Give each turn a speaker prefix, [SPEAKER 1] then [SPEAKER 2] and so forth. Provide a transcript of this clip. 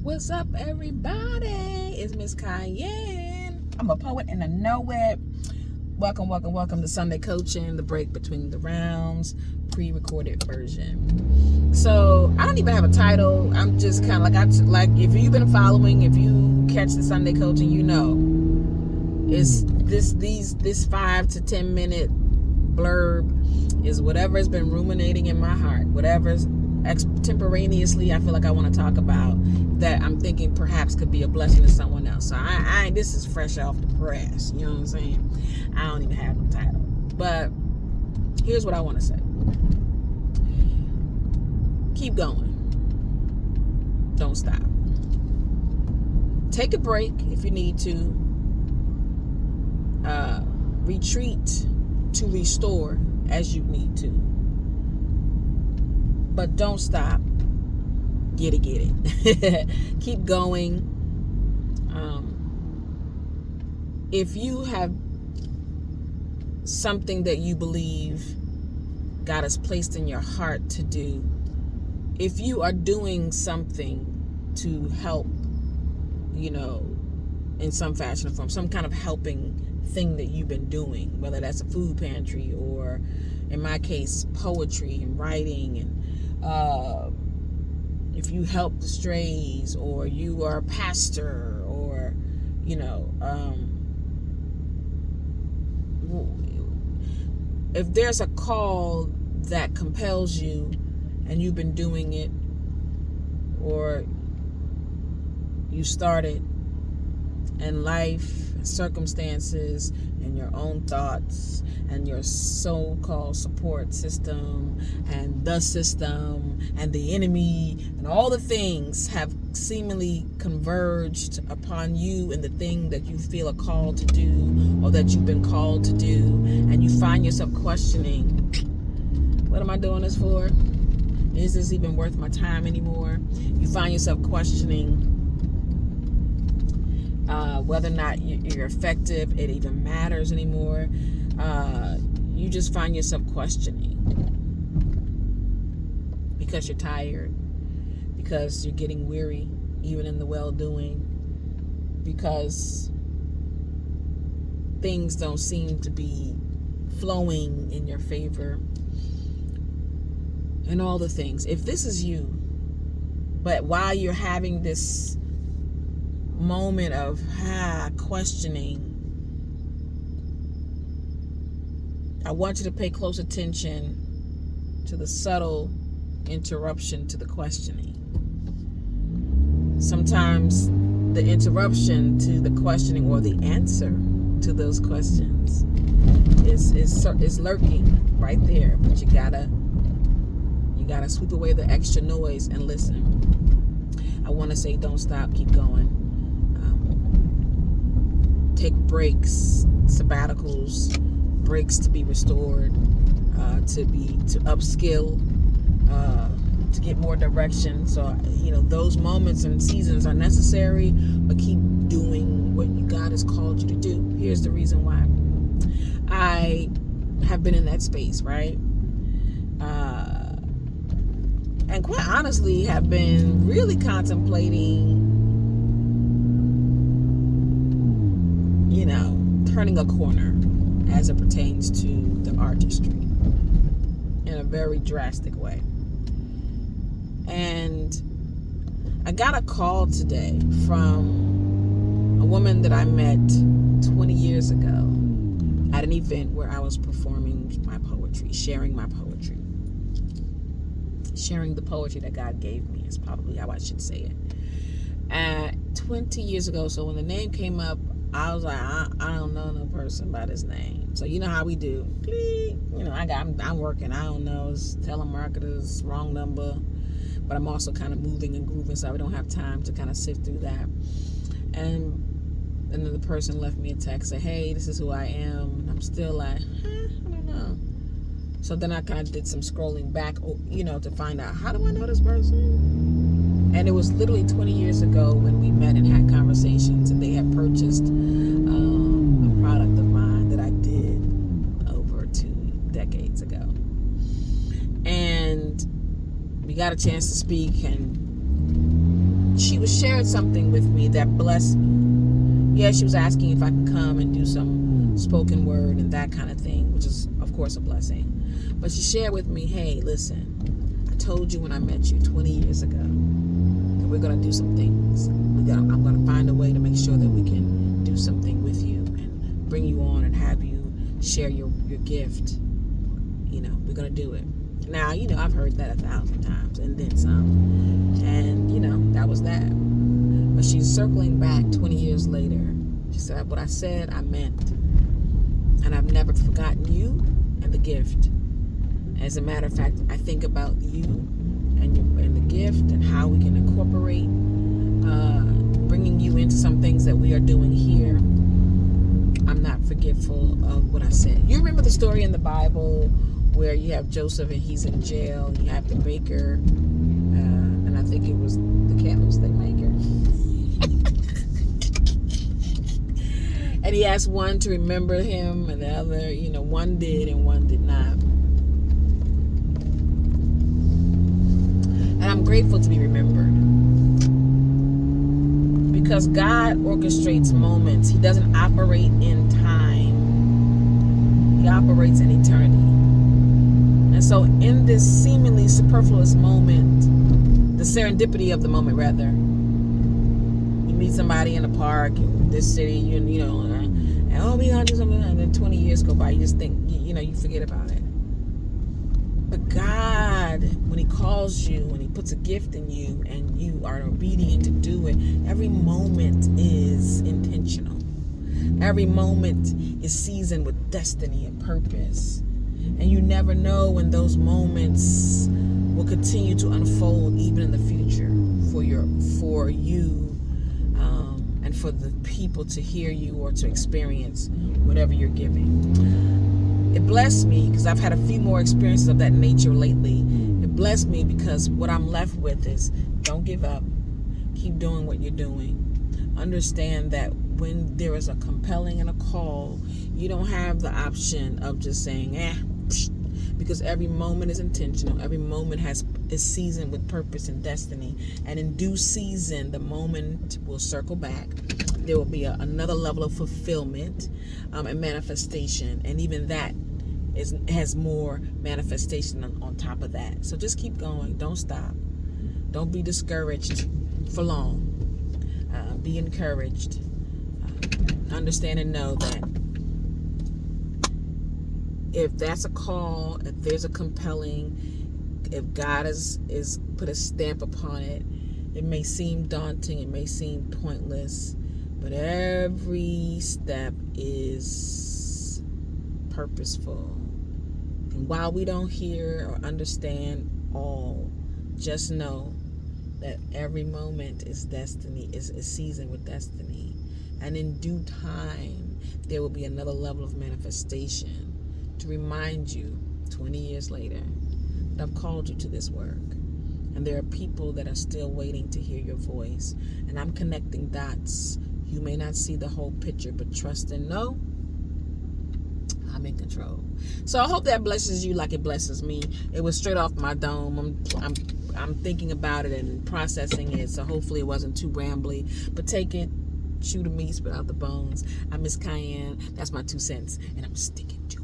[SPEAKER 1] What's up, everybody? It's Miss Kiane. I'm a poet and I know it. Welcome to Sunday Coaching, the break between the rounds, pre-recorded version. So I don't even have a title. I'm just kind of like if you've been following, if you catch the Sunday Coaching, you know it's this 5 to 10 minute blurb is whatever has been ruminating in my heart, whatever's extemporaneously I feel like I want to talk about that I'm thinking perhaps could be a blessing to someone else. So I this is fresh off the press, you know what I'm saying? I don't even have no title, but here's what I want to say. Keep going. Don't stop. Take a break if you need to. Retreat to restore as you need to. But don't stop. Get it. Keep going. If you have something that you believe God has placed in your heart to do, if you are doing something to help, in some fashion or form, some kind of helping thing that you've been doing, whether that's a food pantry or, in my case, poetry and writing, and if you help the strays, or you are a pastor, or if there's a call that compels you and you've been doing it, or you started, and life, circumstances, and your own thoughts, and your so-called support system, and the system, and the enemy, and all the things have seemingly converged upon you and the thing that you feel a call to do, or that you've been called to do, and you find yourself questioning, what am I doing this for? Is this even worth my time anymore? You find yourself questioning whether or not you're effective, it even matters anymore. You just find yourself questioning because you're tired, because you're getting weary, even in the well-doing, because things don't seem to be flowing in your favor, and all the things. If this is you, but while you're having this moment of questioning, I want you to pay close attention to the subtle interruption to the questioning. Sometimes the interruption to the questioning, or the answer to those questions, is lurking right there, but you gotta sweep away the extra noise and listen. I want to say, don't stop, keep going. Take breaks, sabbaticals, breaks to be restored, to upskill, to get more direction. So those moments and seasons are necessary, but keep doing what God has called you to do. Here's the reason why. I have been in that space, right? And quite honestly have been really contemplating turning a corner as it pertains to the artistry in a very drastic way. And I got a call today from a woman that I met 20 years ago at an event where I was performing my poetry, sharing my poetry. Sharing the poetry that God gave me is probably how I should say it. 20 years ago, so when the name came up, I was like, I don't know no person by this name. So you know how we do. I'm working. I don't know. It's telemarketers, wrong number. But I'm also kind of moving and grooving, so I don't have time to kind of sift through that. And then the person left me a text, say, hey, this is who I am. And I'm still like, I don't know. So then I kind of did some scrolling back, to find out, how do I know this person? And it was literally 20 years ago when we met and had conversations, and they had purchased a product of mine that I did over 2 decades ago. And we got a chance to speak, and she was sharing something with me that blessed me. Yeah, she was asking if I could come and do some spoken word and that kind of thing, which is, of course, a blessing. But she shared with me, hey, listen, I told you when I met you 20 years ago that we're going to do some things. I'm going to find a way to make sure that we can do something with you and bring you on and have you share your gift. We're going to do it. Now, I've heard that 1,000 times and then some. And, that was that. But she's circling back 20 years later. She said, what I said, I meant. And I've never forgotten you and the gift. As a matter of fact, I think about you and the gift and how we can incorporate bringing you into some things that we are doing here. I'm not forgetful of what I said. You remember the story in the Bible where you have Joseph and he's in jail, and you have the baker, and I think it was the candlestick maker. And he asked one to remember him, and the other, one did and one did not. And I'm grateful to be remembered. Because God orchestrates moments. He doesn't operate in time. He operates in eternity. And so in this seemingly superfluous moment, the serendipity of the moment, rather, you meet somebody in a park in this city, and oh, we gotta do something, and then 20 years go by, you just think, you forget about it. But God, when He calls you, when He puts a gift in you, and you are obedient to do it, every moment is intentional. Every moment is seasoned with destiny and purpose. And you never know when those moments will continue to unfold even in the future for you and for the people to hear you or to experience whatever you're giving. It blessed me because I've had a few more experiences of that nature lately. It blessed me because what I'm left with is don't give up. Keep doing what you're doing. Understand that when there is a compelling and a call, you don't have the option of just saying, because every moment is intentional. Every moment is seasoned with purpose and destiny. And in due season, the moment will circle back. There will be another level of fulfillment and manifestation. And even that has more manifestation on top of that. So just keep going. Don't stop. Don't be discouraged for long. Be encouraged. Understand and know that if that's a call, if there's a compelling, if God is put a stamp upon it, it may seem daunting, it may seem pointless, but every step is purposeful. And while we don't hear or understand all, just know that every moment is destiny, is seasoned with destiny. And in due time, there will be another level of manifestation to remind you 20 years later that I've called you to this work. And there are people that are still waiting to hear your voice. And I'm connecting dots. You may not see the whole picture, but trust and know I'm in control. So I hope that blesses you like it blesses me. It was straight off my dome. I'm thinking about it and processing it. So hopefully it wasn't too rambly. But take it, chew the meat, spit out the bones. I miss Kiane. That's my 2 cents, and I'm sticking to it.